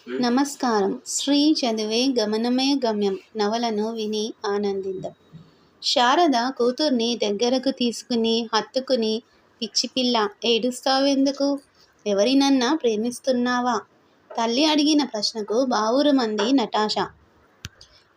నమస్కారం. శ్రీ చదివే గమనమే గమ్యం నవలను విని ఆనందిద్దాం. శారద కూతుర్ని దగ్గరకు తీసుకుని హత్తుకుని, పిచ్చిపిల్ల ఏడుస్తావెందుకు? ఎవరినన్నా ప్రేమిస్తున్నావా? తల్లి అడిగిన ప్రశ్నకు బావురుమంది నటాషా.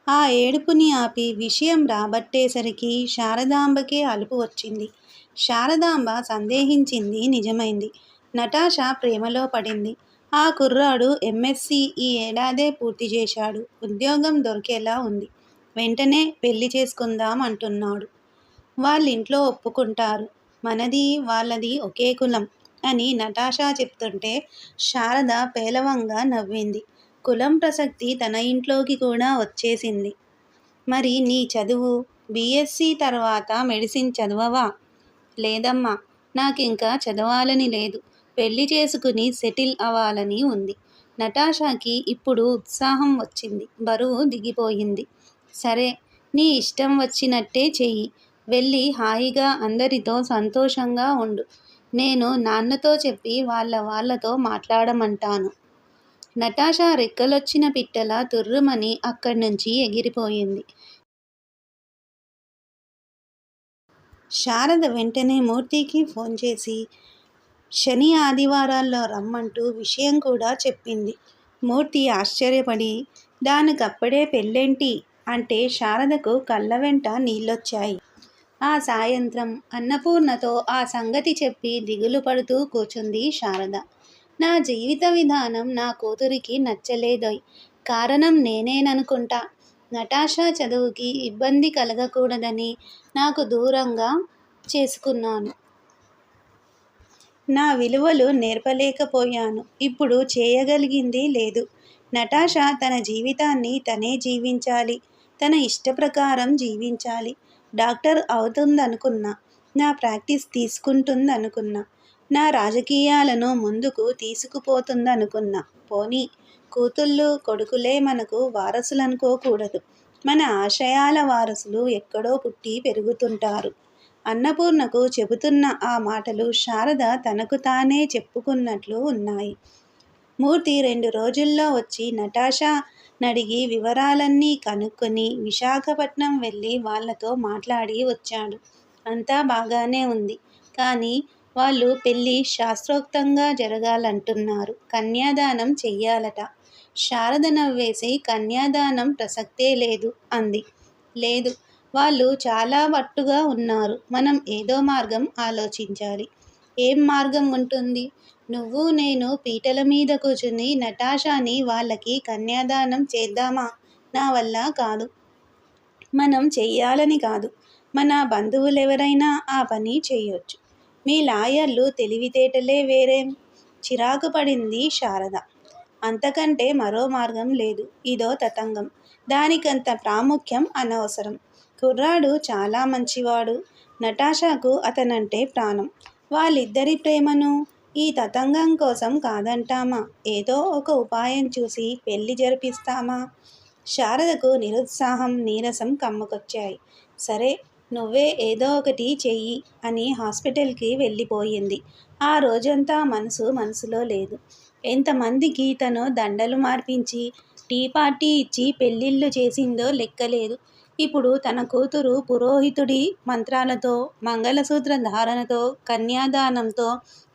ఆ ఏడుపుని ఆపి విషయం రాబట్టేసరికి శారదాంబకే అలుపు వచ్చింది. శారదాంబ సందేహించింది నిజమైంది. నటాషా ప్రేమలో పడింది. ఆ కుర్రాడు ఎంఎస్సీ ఈ ఏడాదే పూర్తి చేశాడు. ఉద్యోగం దొరికేలా ఉంది. వెంటనే పెళ్లి చేసుకుందాం అంటున్నాడు. వాళ్ళింట్లో ఒప్పుకుంటారు. మనది వాళ్ళది ఒకే కులం అని నటాషా చెప్తుంటే శారద పేలవంగా నవ్వింది. కులం ప్రసక్తి తన ఇంట్లోకి కూడా వచ్చేసింది. మరి నీ చదువు? బీఎస్సీ తర్వాత మెడిసిన్ చదవవా? లేదమ్మా, నాకింకా చదవాలని లేదు. పెళ్లి చేసుకుని సెటిల్ అవ్వాలని ఉంది. నటాషాకి ఇప్పుడు ఉత్సాహం వచ్చింది. బరువు దిగిపోయింది. సరే, నీ ఇష్టం వచ్చినట్టే చెయ్యి. వెళ్ళి హాయిగా అందరితో సంతోషంగా ఉండు. నేను నాన్నతో చెప్పి వాళ్ళతో మాట్లాడమంటాను. నటాషా రెక్కలొచ్చిన పిట్టలా తుర్రుమని అక్కడ్నుంచి ఎగిరిపోయింది. శారద వెంటనే మూర్తికి ఫోన్ చేసి శని ఆదివారాల్లో రమ్మంటూ విషయం కూడా చెప్పింది. మూర్తి ఆశ్చర్యపడి, దానికప్పుడే పెళ్ళేంటి అంటే శారదకు కళ్ళ వెంట నీళ్ళొచ్చాయి. ఆ సాయంత్రం అన్నపూర్ణతో ఆ సంగతి చెప్పి దిగులు పడుతూ కూర్చుంది శారద. నా జీవిత విధానం నా కూతురికి నచ్చలేదోయ్. కారణం నేనేననుకుంటా. నటాషా చదువుకి ఇబ్బంది కలగకూడదని నాకు దూరంగా చేసుకున్నాను. నా విలువలు నేర్పలేకపోయాను. ఇప్పుడు చేయగలిగింది లేదు. నటాషా తన జీవితాన్ని తనే జీవించాలి. తన ఇష్టప్రకారం జీవించాలి. డాక్టర్ అవుతుందనుకున్నా. నా ప్రాక్టీస్ తీసుకుంటుందనుకున్నా. నా రాజకీయాలను ముందుకు తీసుకుపోతుందనుకున్నా. పోనీ కూతుళ్ళు కొడుకులే మనకు వారసులనుకోకూడదు. మన ఆశయాల వారసులు ఎక్కడో పుట్టి పెరుగుతుంటారు. అన్నపూర్ణకు చెబుతున్న ఆ మాటలు శారద తనకు తానే చెప్పుకున్నట్లు ఉన్నాయి. మూర్తి 2 రోజుల్లో వచ్చి నటాషా నడిగి వివరాలన్నీ కనుక్కొని విశాఖపట్నం వెళ్ళి వాళ్ళతో మాట్లాడి వచ్చాడు. అంతా బాగానే ఉంది. కానీ వాళ్ళు పెళ్ళి శాస్త్రోక్తంగా జరగాలంటున్నారు. కన్యాదానం చెయ్యాలట. శారద నవ్వేసి కన్యాదానం ప్రసక్తే లేదు అంది. లేదు, వాళ్ళు చాలా వట్టుగా ఉన్నారు. మనం ఏదో మార్గం ఆలోచించాలి. ఏం మార్గం ఉంటుంది? నువ్వు నేను పీటల మీద కూర్చుని నటాషాని వాళ్ళకి కన్యాదానం చేద్దామా? నా వల్ల కాదు. మనం చెయ్యాలని కాదు. మన బంధువులెవరైనా ఆ పని చెయ్యొచ్చు. మీ లాయర్లు తెలివితేటలే వేరేం? చిరాకు పడింది శారద. అంతకంటే మరో మార్గం లేదు. ఇదో తతంగం. దానికంత ప్రాముఖ్యం అనవసరం. కుర్రాడు చాలా మంచివాడు. నటాషాకు అతనంటే ప్రాణం. వాళ్ళిద్దరి ప్రేమను ఈ తతంగం కోసం కాదంటామా? ఏదో ఒక ఉపాయం చూసి పెళ్లి జరిపిస్తామా? శారదకు నిరుత్సాహం, నీరసం కమ్ముకొచ్చాయి. సరే, నువ్వే ఏదో ఒకటి చెయ్యి అని హాస్పిటల్కి వెళ్ళిపోయింది. ఆ రోజంతా మనసులో లేదు. ఎంతమందికి తను దండలు మార్పించి, టీ పార్టీ ఇచ్చి పెళ్ళిళ్ళు చేసిందో లెక్కలేదు. ఇప్పుడు తన కూతురు పురోహితుడి మంత్రాలతో, మంగళసూత్ర ధారణతో, కన్యాదానంతో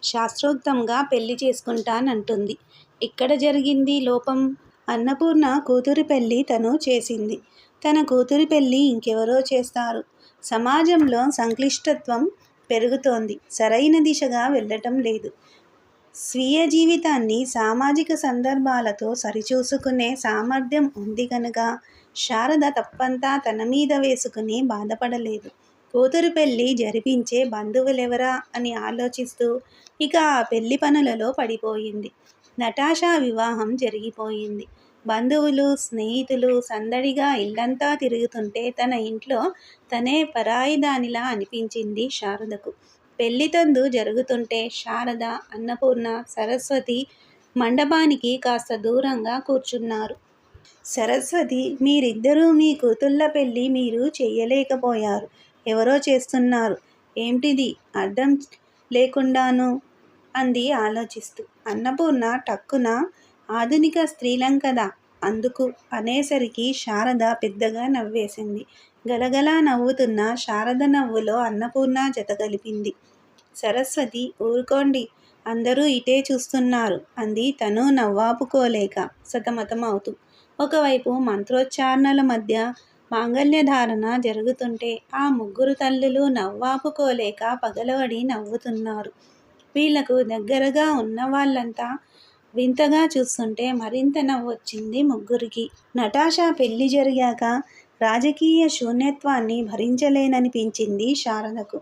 శాస్త్రోక్తంగా పెళ్లి చేసుకుంటానంటుంది. ఎక్కడ జరిగింది లోపం? అన్నపూర్ణ కూతురి పెళ్లి తను చేసింది. తన కూతురి పెళ్లి ఇంకెవరో చేస్తారు. సమాజంలో సంక్లిష్టత్వం పెరుగుతోంది. సరైన దిశగా వెళ్ళటం లేదు. స్వీయ జీవితాన్ని సామాజిక సందర్భాలతో సరిచూసుకునే సామర్థ్యం ఉంది కనుక శారద తప్పంతా తన మీద వేసుకుని బాధపడలేదు. కూతురు పెళ్లి జరిపించే బంధువులెవరా అని ఆలోచిస్తూ ఇక ఆ పెళ్లి పనులలో పడిపోయింది. నటాషా వివాహం జరిగిపోయింది. బంధువులు, స్నేహితులు సందడిగా ఇల్లంతా తిరుగుతుంటే తన ఇంట్లో తనే పరాయిదానిలా అనిపించింది శారదకు. పెళ్లితందు జరుగుతుంటే శారద, అన్నపూర్ణ, సరస్వతి మండపానికి కాస్త దూరంగా కూర్చున్నారు. సరస్వతి, మీరిద్దరూ మీ కూతుళ్ళ పెళ్లి మీరు చెయ్యలేకపోయారు. ఎవరో చేస్తున్నారు. ఏమిటిది అర్థం లేకుండాను? అంది ఆలోచిస్తూ. అన్నపూర్ణ టక్కున ఆధునిక స్త్రీలం కదా అందుకు అనేసరికి శారద పెద్దగా నవ్వేసింది. గలగలా నవ్వుతున్న శారద నవ్వులో అన్నపూర్ణ జతగలిపింది. సరస్వతి, ఊరుకోండి, అందరూ ఇటే చూస్తున్నారు అంది తను నవ్వాపుకోలేక సతమతమవుతూ. ఒకవైపు మంత్రోచ్చారణల మధ్య మాంగల్యధారణ జరుగుతుంటే ఆ ముగ్గురు తల్లులు నవ్వాపుకోలేక పగలబడి నవ్వుతున్నారు. వీళ్లకు దగ్గరగా ఉన్న వాళ్ళంతా వింతగా చూస్తుంటే మరింత నవ్వొచ్చింది ముగ్గురికి. నటాషా పెళ్లి జరిగాక రాజకీయ శూన్యత్వాన్ని భరించలేననిపించింది శారదకు.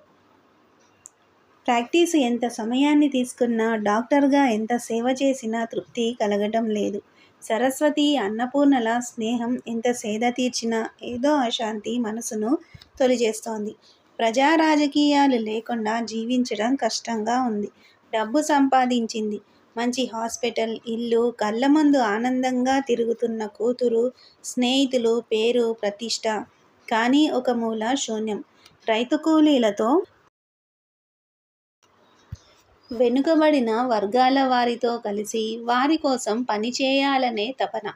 ప్రాక్టీసు ఎంత సమయాన్ని తీసుకున్నా, డాక్టర్గా ఎంత సేవ చేసినా తృప్తి కలగటం లేదు. సరస్వతి, అన్నపూర్ణల స్నేహం ఎంత సేద తీర్చినా ఏదో అశాంతి మనసును తొలిచేస్తోంది. ప్రజా రాజకీయాలు లేకుండా జీవించడం కష్టంగా ఉంది. డబ్బు సంపాదించింది. మంచి హాస్పిటల్, ఇల్లు, కళ్ళ ముందు ఆనందంగా తిరుగుతున్న కూతురు, స్నేహితులు, పేరు, ప్రతిష్ట. కానీ ఒక మూల శూన్యం. రైతు కూలీలతో, వెనుకబడిన వర్గాల వారితో కలిసి వారి కోసం పనిచేయాలనే తపన.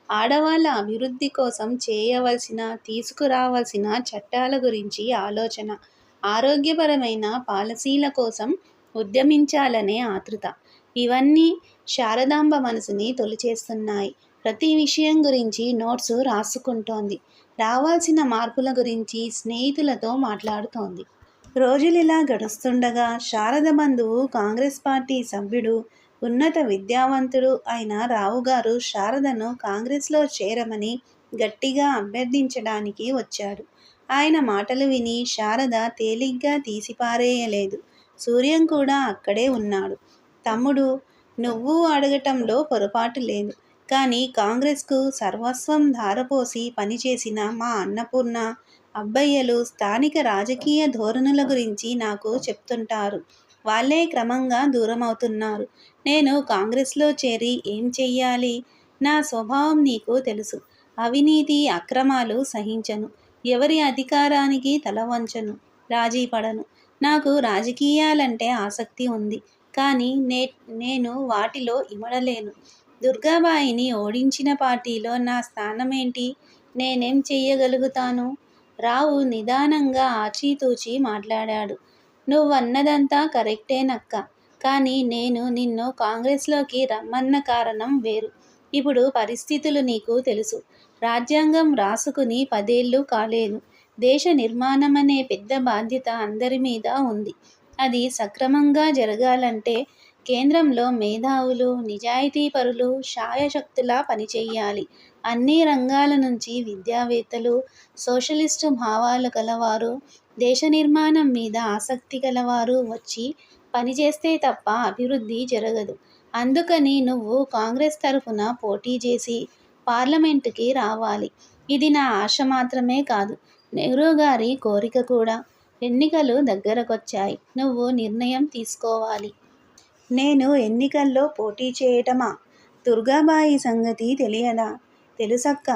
ఆడవాళ్ళ అభివృద్ధి కోసం చేయవలసిన, తీసుకురావాల్సిన చట్టాల గురించి ఆలోచన. ఆరోగ్యపరమైన పాలసీల కోసం ఉద్యమించాలనే ఆతృత. ఇవన్నీ శారదాంబ మనసుని తొలిచేస్తున్నాయి. ప్రతి విషయం గురించి నోట్సు రాసుకుంటోంది. రావాల్సిన మార్పుల గురించి స్నేహితులతో మాట్లాడుతోంది. రోజులిలా గడుస్తుండగా శారద బంధువు, కాంగ్రెస్ పార్టీ సభ్యుడు, ఉన్నత విద్యావంతుడు అయిన రావుగారు శారదను కాంగ్రెస్లో చేరమని గట్టిగా అభ్యర్థించడానికి వచ్చాడు. ఆయన మాటలు విని శారద తేలిగ్గా తీసిపారేయలేదు. సూర్యం కూడా అక్కడే ఉన్నాడు. తమ్ముడు, నువ్వు అడగటంలో పొరపాటు లేదు. కానీ కాంగ్రెస్కు సర్వస్వం ధారపోసి పనిచేసిన మా అన్నపూర్ణ, అబ్బయ్యలు స్థానిక రాజకీయ ధోరణుల గురించి నాకు చెప్తుంటారు. వాళ్ళే క్రమంగా దూరమవుతున్నారు. నేను కాంగ్రెస్లో చేరి ఏం చెయ్యాలి? నా స్వభావం నీకు తెలుసు. అవినీతి, అక్రమాలు సహించను. ఎవరి అధికారానికి తలవంచను, రాజీపడను. నాకు రాజకీయాలంటే ఆసక్తి ఉంది. కానీ నేను వాటిలో ఇమడలేను. దుర్గాబాయిని ఓడించిన పార్టీలో నా స్థానమేంటి? నేనేం చెయ్యగలుగుతాను? రావు నిదానంగా ఆచితూచి మాట్లాడాడు. నువ్వన్నదంతా కరెక్టేనక్క. కానీ నేను నిన్ను కాంగ్రెస్లోకి రమ్మన్న కారణం వేరు. ఇప్పుడు పరిస్థితులు నీకు తెలుసు. రాజ్యాంగం రాసుకుని 10 ఏళ్ళు కాలేదు. దేశ నిర్మాణమనే పెద్ద బాధ్యత అందరి మీద ఉంది. అది సక్రమంగా జరగాలంటే కేంద్రంలో మేధావులు, నిజాయితీపరులు శాయశక్తులా పనిచెయ్యాలి. అన్ని రంగాల నుంచి విద్యావేత్తలు, సోషలిస్టు భావాలు గలవారు, దేశ నిర్మాణం మీద ఆసక్తి గలవారు వచ్చి పనిచేస్తే తప్ప అభివృద్ధి జరగదు. అందుకని నువ్వు కాంగ్రెస్ తరఫున పోటీ చేసి పార్లమెంటుకి రావాలి. ఇది నా ఆశ మాత్రమే కాదు, నెహ్రూ గారి కోరిక కూడా. ఎన్నికలు దగ్గరకొచ్చాయి. నువ్వు నిర్ణయం తీసుకోవాలి. నేను ఎన్నికల్లో పోటీ చేయటమా? దుర్గాబాయి సంగతి తెలియదా? తెలుసక్క.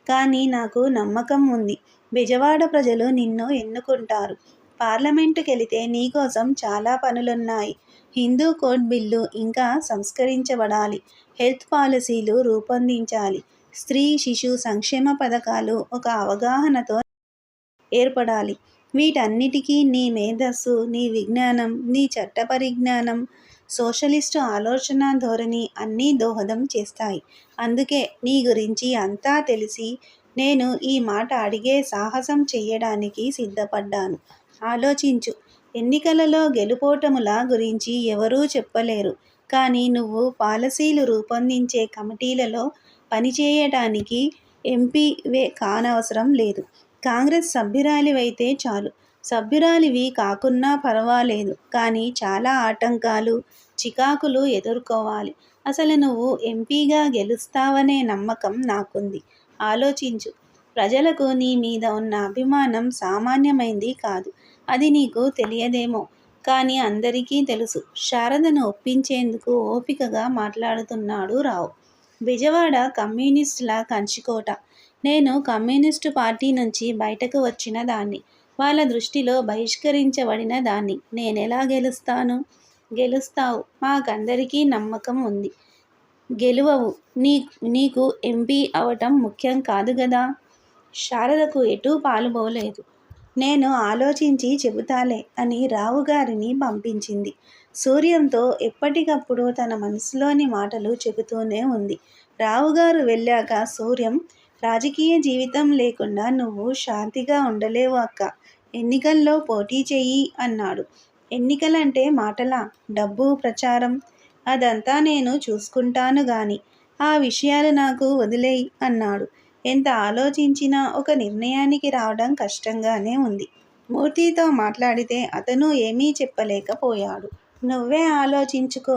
కానీ నాకు నమ్మకం ఉంది. బెజవాడ ప్రజలు నిన్ను ఎన్నుకుంటారు. పార్లమెంటుకెళితే నీకోసం చాలా పనులున్నాయి. హిందూ కోడ్ బిల్లు ఇంకా సంస్కరించబడాలి. హెల్త్ పాలసీలు రూపొందించాలి. స్త్రీ, శిశు సంక్షేమ పథకాలు ఒక అవగాహనతో ఏర్పడాలి. వీటన్నిటికీ నీ మేధస్సు, నీ విజ్ఞానం, నీ చట్ట పరిజ్ఞానం, సోషలిస్టు ఆలోచనా ధోరణి అన్నీ దోహదం చేస్తాయి. అందుకే నీ గురించి అంతా తెలిసి నేను ఈ మాట అడిగే సాహసం చెయ్యడానికి సిద్ధపడ్డాను. ఆలోచించు. ఎన్నికలలో గెలుపోటముల గురించి ఎవరూ చెప్పలేరు. కానీ నువ్వు పాలసీలు రూపొందించే కమిటీలలో పనిచేయటానికి ఎంపీవే కానవసరం లేదు. కాంగ్రెస్ సభ్యురాలివైతే చాలు. సభ్యురాలివి కాకున్నా పర్వాలేదు. కానీ చాలా ఆటంకాలు, చికాకులు ఎదుర్కోవాలి. అసలు నువ్వు ఎంపీగా గెలుస్తావనే నమ్మకం నాకుంది. ఆలోచించు. ప్రజలకు నీ మీద ఉన్న అభిమానం సామాన్యమైంది కాదు. అది నీకు తెలియదేమో. కానీ అందరికీ తెలుసు. శారదను ఒప్పించేందుకు ఓపికగా మాట్లాడుతున్నాడు రావు. బెజవాడ కమ్యూనిస్టుల కంచుకోట. నేను కమ్యూనిస్టు పార్టీ నుంచి బయటకు వచ్చిన దాన్ని. వాళ్ళ దృష్టిలో బహిష్కరించబడిన దాన్ని. నేనెలా గెలుస్తాను? గెలుస్తావు. మాకందరికీ నమ్మకం ఉంది. గెలువవు. నీకు ఎంపీ అవటం ముఖ్యం కాదు గదా. శారదకు ఎటూ పాలుపోలేదు. నేను ఆలోచించి చెబుతాలే అని రావుగారిని పంపించింది. సూర్యంతో ఎప్పటికప్పుడు తన మనసులోని మాటలు చెబుతూనే ఉంది. రావుగారు వెళ్ళాక సూర్యం, రాజకీయ జీవితం లేకుండా నువ్వు శాంతిగా ఉండలేవు అక్క. ఎన్నికల్లో పోటీ చెయ్యి అన్నాడు. ఎన్నికలంటే మాటలా? డబ్బు, ప్రచారం అదంతా నేను చూసుకుంటాను గాని ఆ విషయాలు నాకు వదిలేయ్ అన్నాడు. ఎంత ఆలోచించినా ఒక నిర్ణయానికి రావడం కష్టంగానే ఉంది. మూర్తితో మాట్లాడితే అతను ఏమీ చెప్పలేకపోయాడు. నువ్వే ఆలోచించుకో.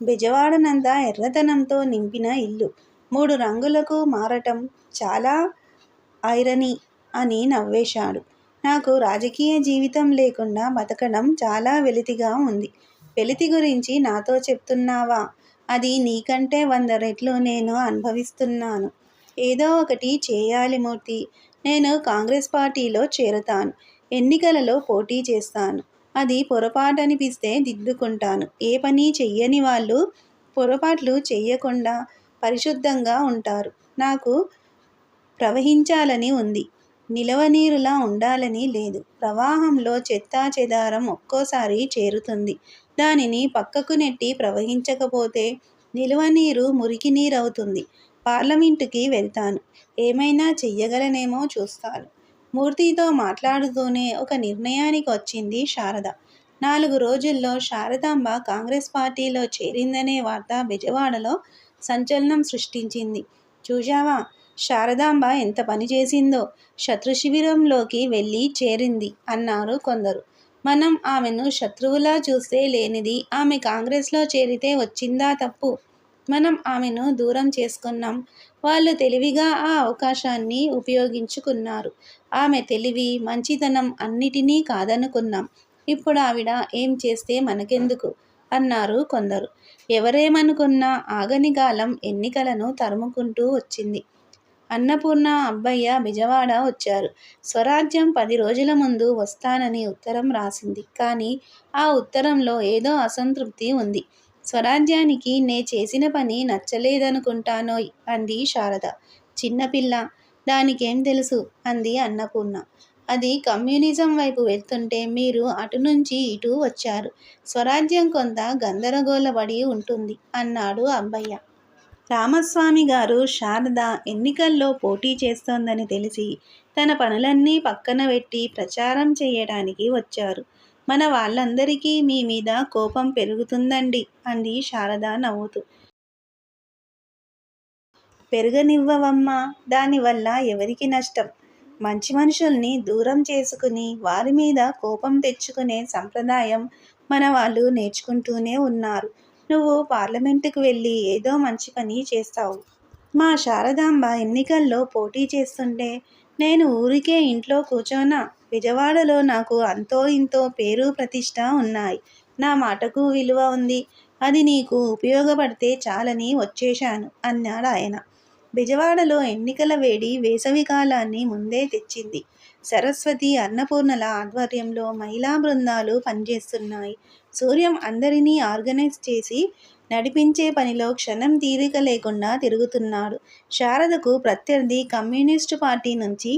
బెజవాడనంతా ఎర్రతనంతో నింపిన ఇల్లు 3 రంగులకు మారటం చాలా ఐరనీ అని నవ్వేశాడు. నాకు రాజకీయ జీవితం లేకుండా బతకడం చాలా వెలితిగా ఉంది. వెలితి గురించి నాతో చెప్తున్నావా? అది నీకంటే 100 రెట్లు నేను అనుభవిస్తున్నాను. ఏదో ఒకటి చేయాలి మూర్తి. నేను కాంగ్రెస్ పార్టీలో చేరతాను. ఎన్నికలలో పోటీ చేస్తాను. అది పొరపాటనిపిస్తే దిద్దుకుంటాను. ఏ పని చెయ్యని వాళ్ళు పొరపాట్లు చెయ్యకుండా పరిశుద్ధంగా ఉంటారు. నాకు ప్రవహించాలని ఉంది. నిలవనీరులా ఉండాలని లేదు. ప్రవాహంలో చెత్తా చెదారం ఒక్కోసారి చేరుతుంది. దానిని పక్కకు నెట్టి ప్రవహించకపోతే నిలువనీరు మురికి నీరవుతుంది. పార్లమెంటుకి వెళ్తాను. ఏమైనా చెయ్యగలనేమో చూస్తాను. మూర్తితో మాట్లాడుతూనే ఒక నిర్ణయానికి వచ్చింది శారద. 4 రోజుల్లో శారదాంబ కాంగ్రెస్ పార్టీలో చేరిందనే వార్త బెజవాడలో సంచలనం సృష్టించింది. చూశావా శారదాంబ ఎంత పని చేసిందో. శత్రుశిబిరంలోకి వెళ్ళి చేరింది అన్నారు కొందరు. మనం ఆమెను శత్రువులా చూస్తే లేనిది ఆమె కాంగ్రెస్లో చేరితే వచ్చిందా తప్పు? మనం ఆమెను దూరం చేసుకున్నాం. వాళ్ళు తెలివిగా ఆ అవకాశాన్ని ఉపయోగించుకున్నారు. ఆమె తెలివి, మంచితనం అన్నిటినీ కాదనుకున్నాం. ఇప్పుడు ఆవిడ ఏం చేస్తే మనకెందుకు అన్నారు కొందరు. ఎవరేమనుకున్నా ఆగని కాలం ఎన్నికలను తరుముకుంటూ వచ్చింది. అన్నపూర్ణ, అబ్బయ్య బెజవాడ వచ్చారు. స్వరాజ్యం 10 రోజుల ముందు వస్తానని ఉత్తరం రాసింది. కానీ ఆ ఉత్తరంలో ఏదో అసంతృప్తి ఉంది. స్వరాజ్యానికి నే చేసిన పని నచ్చలేదనుకుంటానోయ్ అంది శారద. చిన్నపిల్ల, దానికేం తెలుసు అంది అన్నపూర్ణ. అది కమ్యూనిజం వైపు వెళ్తుంటే మీరు అటు నుంచి ఇటు వచ్చారు. స్వరాజ్యం కొంత గందరగోళపడి ఉంటుంది అన్నాడు అబ్బయ్య. రామస్వామి గారు శారద ఎన్నికల్లో పోటీ చేస్తోందని తెలిసి తన పనులన్నీ పక్కన పెట్టి ప్రచారం చేయడానికి వచ్చారు. మన వాళ్ళందరికీ మీ మీద కోపం పెరుగుతుందండి అంది శారద నవ్వుతూ. పెరగనివ్వవమ్మా. దానివల్ల ఎవరికి నష్టం? మంచి మనుషుల్ని దూరం చేసుకుని వారి మీద కోపం తెచ్చుకునే సంప్రదాయం మన వాళ్ళు నేర్చుకుంటూనే ఉన్నారు. నువ్వు పార్లమెంటుకు వెళ్ళి ఏదో మంచి పని చేస్తావు. మా శారదాంబ ఎన్నికల్లో పోటీ చేస్తుంటే నేను ఊరికే ఇంట్లో కూర్చోనా? బెజవాడలో నాకు అంతో ఇంతో పేరు ప్రతిష్ట ఉన్నాయి. నా మాటకు విలువ ఉంది. అది నీకు ఉపయోగపడితే చాలని వచ్చేశాను అన్నాడాయన. బెజవాడలో ఎన్నికల వేడి వేసవికాలాన్ని ముందే తెచ్చింది. సరస్వతి, అన్నపూర్ణల ఆధ్వర్యంలో మహిళా బృందాలు పనిచేస్తున్నాయి. సూర్యం అందరినీ ఆర్గనైజ్ చేసి నడిపించే పనిలో క్షణం తీరిక లేకుండా తిరుగుతున్నాడు. శారదకు ప్రత్యర్థి కమ్యూనిస్టు పార్టీ నుంచి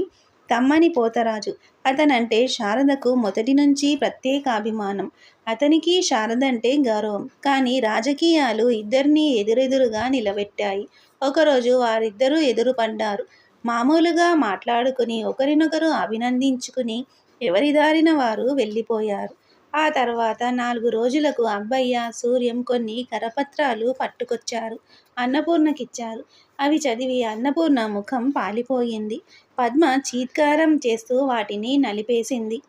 తమ్మని పోతరాజు. అతనంటే శారదకు మొదటి నుంచి ప్రత్యేకాభిమానం. అతనికి శారదంటే గౌరవం. కానీ రాజకీయాలు ఇద్దరినీ ఎదురెదురుగా నిలబెట్టాయి. ఒకరోజు వారిద్దరూ ఎదురుపడ్డారు. మామూలుగా మాట్లాడుకుని ఒకరినొకరు అభినందించుకుని ఎవరి దారిన వారు వెళ్ళిపోయారు. ఆ తర్వాత 4 రోజులకు అబ్బయ్య, సూర్యం కొన్ని కరపత్రాలు పట్టుకొచ్చారు. అన్నపూర్ణకిచ్చారు. అవి చదివి అన్నపూర్ణ ముఖం పాలిపోయింది. పద్మ చీత్కారం చేస్తూ వాటిని నలిపేసింది.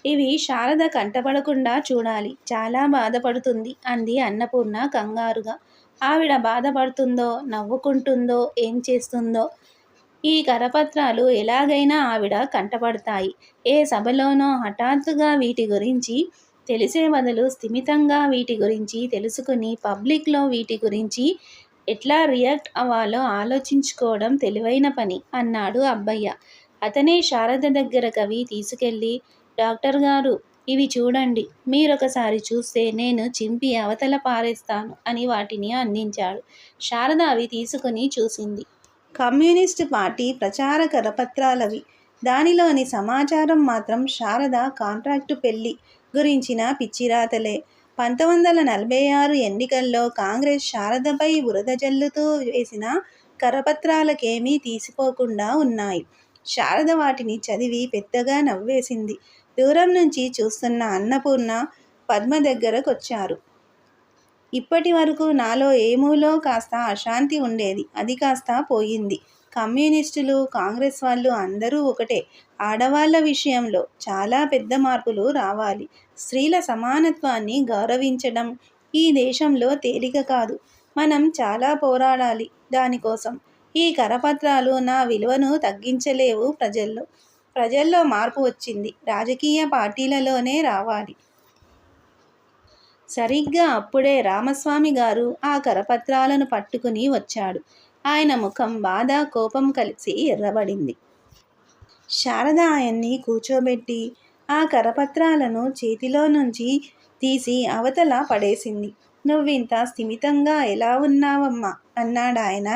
ఇవి శారద కంటపడకుండా చూడాలి. చాలా బాధపడుతుంది అంది అన్నపూర్ణ కంగారుగా. ఆవిడ బాధపడుతుందో, నవ్వుకుంటుందో, ఏం చేస్తుందో. ఈ కరపత్రాలు ఎలాగైనా ఆవిడ కంటపడతాయి. ఏ సభలోనో హఠాత్తుగా వీటి గురించి తెలిసే బదులు స్థిమితంగా వీటి గురించి తెలుసుకుని పబ్లిక్లో వీటి గురించి ఎట్లా రియాక్ట్ అవ్వాలో ఆలోచించుకోవడం తెలివైన పని అన్నాడు అబ్బయ్య. అతనే శారద దగ్గరకవి తీసుకెళ్ళి, డాక్టర్ గారు, ఇవి చూడండి, మీరొకసారి చూస్తే నేను చింపి అవతల పారేస్తాను అని వాటిని అందించాడు. శారద అవి తీసుకుని చూసింది. కమ్యూనిస్టు పార్టీ ప్రచార కరపత్రాలవి. దానిలోని సమాచారం మాత్రం శారద కాంట్రాక్టు పెళ్లి గురించిన పిచ్చిరాతలే. 1946 ఎన్నికల్లో కాంగ్రెస్ శారదపై బురద జల్లుతూ వేసిన కరపత్రాలకేమీ తీసిపోకుండా ఉన్నాయి. శారద వాటిని చదివి పెద్దగా నవ్వేసింది. దూరం నుంచి చూస్తున్న అన్నపూర్ణ, పద్మ దగ్గరకొచ్చారు. ఇప్పటి వరకు నాలో ఏమూలో కాస్త అశాంతి ఉండేది. అది కాస్త పోయింది. కమ్యూనిస్టులు, కాంగ్రెస్ వాళ్ళు అందరూ ఒకటే. ఆడవాళ్ల విషయంలో చాలా పెద్ద మార్పులు రావాలి. స్త్రీల సమానత్వాన్ని గౌరవించడం ఈ దేశంలో తేలిక కాదు. మనం చాలా పోరాడాలి దానికోసం. ఈ కరపత్రాలు నా విలువను తగ్గించలేవు. ప్రజల్లో మార్పు వచ్చింది. రాజకీయ పార్టీలలోనే రావాలి. సరిగ్గా అప్పుడే రామస్వామి గారు ఆ కరపత్రాలను పట్టుకుని వచ్చాడు. ఆయన ముఖం బాధ, కోపం కలిసి ఎర్రబడింది. శారద ఆయన్ని కూర్చోబెట్టి ఆ కరపత్రాలను చేతిలో నుంచి తీసి అవతల పడేసింది. నువ్వింత స్థిమితంగా ఎలా ఉన్నావమ్మా అన్నాడాయన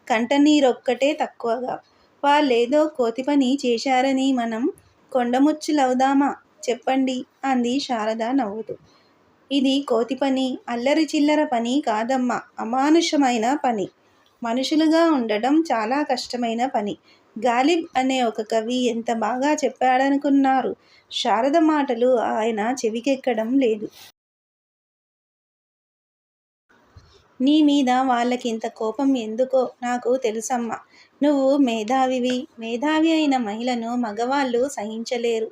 కంటనీరొక్కటే తక్కువగా. వాళ్ళేదో కోతిపని చేశారని మనం కొండముచ్చులవుదామా చెప్పండి అంది శారద నవ్వుతూ. ఇది కోతిపని, అల్లరి చిల్లర పని కాదమ్మా, అమానుషమైన పని. మనుషులుగా ఉండటం చాలా కష్టమైన పని. గాలిబ్ అనే ఒక కవి ఎంత బాగా చెప్పాడనుకున్నారు. శారద మాటలు ఆయన చెవికెక్కడం లేదు. నీ మీద వాళ్ళకింత కోపం ఎందుకో నాకు తెలుసమ్మా. నువ్వు మేధావివి. మేధావి అయిన మహిళను మగవాళ్ళు సహించలేరు.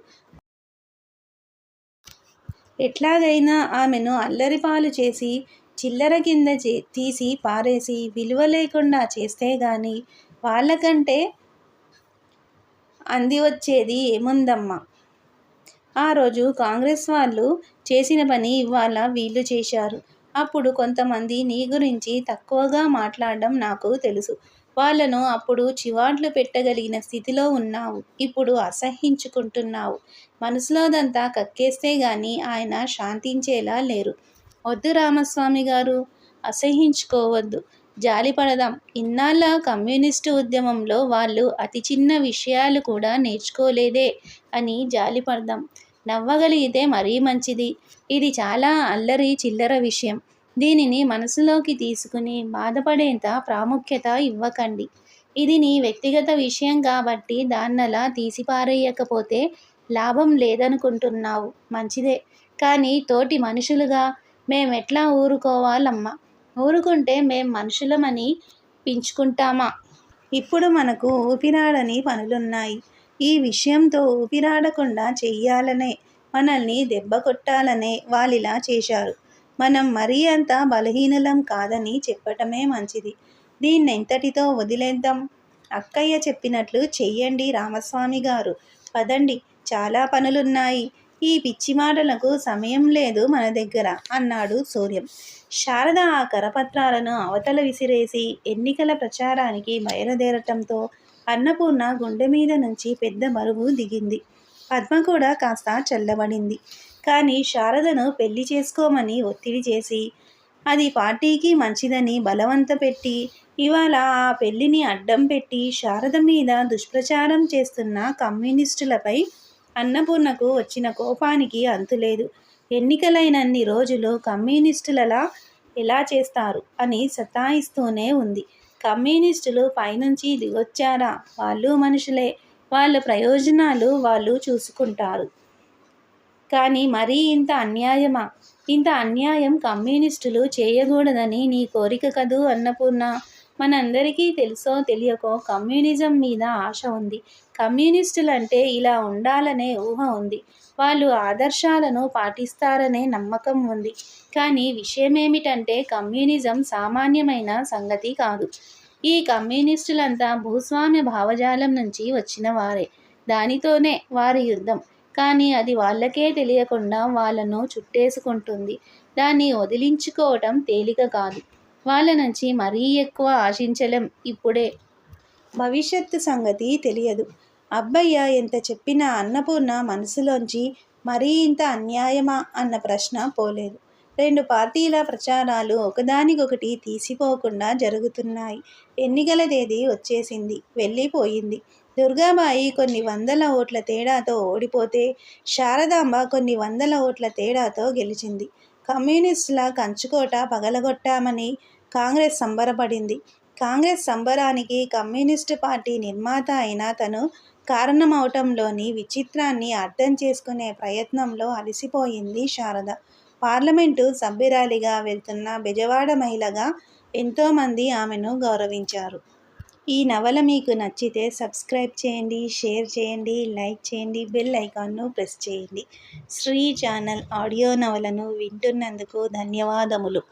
ఎట్లాగైనా ఆమెను అల్లరిపాలు చేసి చిల్లర కింద తీసి పారేసి విలువ లేకుండా చేస్తే గాని వాళ్ళకంటే అందివచ్చేది ఏముందమ్మా. ఆ రోజు కాంగ్రెస్ వాళ్ళు చేసిన పని ఇవాళ వీళ్ళు చేశారు. అప్పుడు కొంతమంది నీ గురించి తక్కువగా మాట్లాడడం నాకు తెలుసు. వాళ్ళను అప్పుడు చివాట్లు పెట్టగలిగిన స్థితిలో ఉన్నావు. ఇప్పుడు అసహ్యించుకుంటున్నావు. మనసులోదంతా కక్కేస్తే గాని ఆయన శాంతించేలా లేరు. వద్దు రామస్వామి గారు, అసహ్యించుకోవద్దు. జాలిపడదాం. ఇన్నాళ్ళ కమ్యూనిస్టు ఉద్యమంలో వాళ్ళు అతి చిన్న విషయాలు కూడా నేర్చుకోలేదే అని జాలిపడదాం. నవ్వగలిగితే మరీ మంచిది. ఇది చాలా అల్లరి చిల్లర విషయం. దీనిని మనసులోకి తీసుకుని బాధపడేంత ప్రాముఖ్యత ఇవ్వకండి. ఇది నీ వ్యక్తిగత విషయం కాబట్టి దాన్నలా తీసిపారేయకపోతే లాభం లేదనుకుంటున్నావు. మంచిదే. కానీ తోటి మనుషులుగా మేమెట్లా ఊరుకోవాలమ్మా? ఊరుకుంటే మేం మనుషులమని పించుకుంటామా? ఇప్పుడు మనకు ఊపిరాడని పనులున్నాయి. ఈ విషయంతో ఊపిరాడకుండా చెయ్యాలనే, మనల్ని దెబ్బ కొట్టాలనే వాళ్ళిలా చేశారు. మనం మరీ అంత బలహీనులం కాదని చెప్పటమే మంచిది. దీన్నెంతటితో వదిలేద్దాం. అక్కయ్య చెప్పినట్లు చెయ్యండి రామస్వామి గారు. పదండి, చాలా పనులున్నాయి. ఈ పిచ్చి మాటలకు సమయం లేదు మన దగ్గర అన్నాడు సూర్యం. శారద ఆ కరపత్రాలను అవతల విసిరేసి ఎన్నికల ప్రచారానికి బయలుదేరటంతో అన్నపూర్ణ గుండె మీద నుంచి పెద్ద బరువు దిగింది. పద్మ కూడా కాస్త చల్లబడింది. కానీ శారదను పెళ్లి చేసుకోమని ఒత్తిడి చేసి, అది పార్టీకి మంచిదని బలవంత పెట్టి, ఇవాళ ఆ పెళ్లిని అడ్డం పెట్టి శారద మీద దుష్ప్రచారం చేస్తున్న కమ్యూనిస్టులపై అన్నపూర్ణకు వచ్చిన కోపానికి అంతులేదు. ఎన్నికలైనన్ని రోజులు కమ్యూనిస్టులలా ఎలా చేస్తారు అని సతాయిస్తూనే ఉంది. కమ్యూనిస్టులు పైనుంచి దిగొచ్చారా? వాళ్ళు మనుషులే. వాళ్ళ ప్రయోజనాలు వాళ్ళు చూసుకుంటారు. కానీ మరీ ఇంత అన్యాయమా? ఇంత అన్యాయం కమ్యూనిస్టులు చేయకూడదని నీ కోరిక కదూ అన్నపూర్ణ. మనందరికీ తెలుసో తెలియకో కమ్యూనిజం మీద ఆశ ఉంది. కమ్యూనిస్టులంటే ఇలా ఉండాలనే ఊహ ఉంది. వాళ్ళు ఆదర్శాలను పాటిస్తారనే నమ్మకం ఉంది. కానీ విషయమేమిటంటే కమ్యూనిజం సామాన్యమైన సంగతి కాదు. ఈ కమ్యూనిస్టులంతా భూస్వామ్య భావజాలం నుంచి వచ్చిన వారే. దానితోనే వారి యుద్ధం. కానీ అది వాళ్ళకే తెలియకుండా వాళ్ళను చుట్టేసుకుంటుంది. దాన్ని వదిలించుకోవటం తేలిక కాదు. వాళ్ళ నుంచి మరీ ఎక్కువ ఆశించలేం ఇప్పుడే. భవిష్యత్తు సంగతి తెలియదు. అబ్బయ్య ఎంత చెప్పినా అన్నపూర్ణ మనసులోంచి మరీ ఇంత అన్యాయమా అన్న ప్రశ్న పోలేదు. రెండు పార్టీల ప్రచారాలు ఒకదానికొకటి తీసిపోకుండా జరుగుతున్నాయి. ఎన్నికల తేదీ వచ్చేసింది, వెళ్ళిపోయింది. దుర్గాబాయి కొన్ని వందల ఓట్ల తేడాతో ఓడిపోతే, శారదాంబ కొన్ని వందల ఓట్ల తేడాతో గెలిచింది. కమ్యూనిస్టుల కంచుకోట పగలగొట్టామని కాంగ్రెస్ సంబరపడింది. కాంగ్రెస్ సంబరానికి కమ్యూనిస్టు పార్టీ నిర్మాత అయిన తను కారణమవటంలోని విచిత్రాన్ని అర్థం చేసుకునే ప్రయత్నంలో అలసిపోయింది శారద. పార్లమెంటు సభ్యురాలిగా వెళ్తున్న బెజవాడ మహిళగా ఎంతోమంది ఆమెను గౌరవించారు. ఈ నవల మీకు నచ్చితే సబ్స్క్రైబ్ చేయండి, షేర్ చేయండి, లైక్ చేయండి, బెల్ ఐకాన్ను ప్రెస్ చేయండి. శ్రీ ఛానల్ ఆడియో నవలను వింటున్నందుకు ధన్యవాదములు.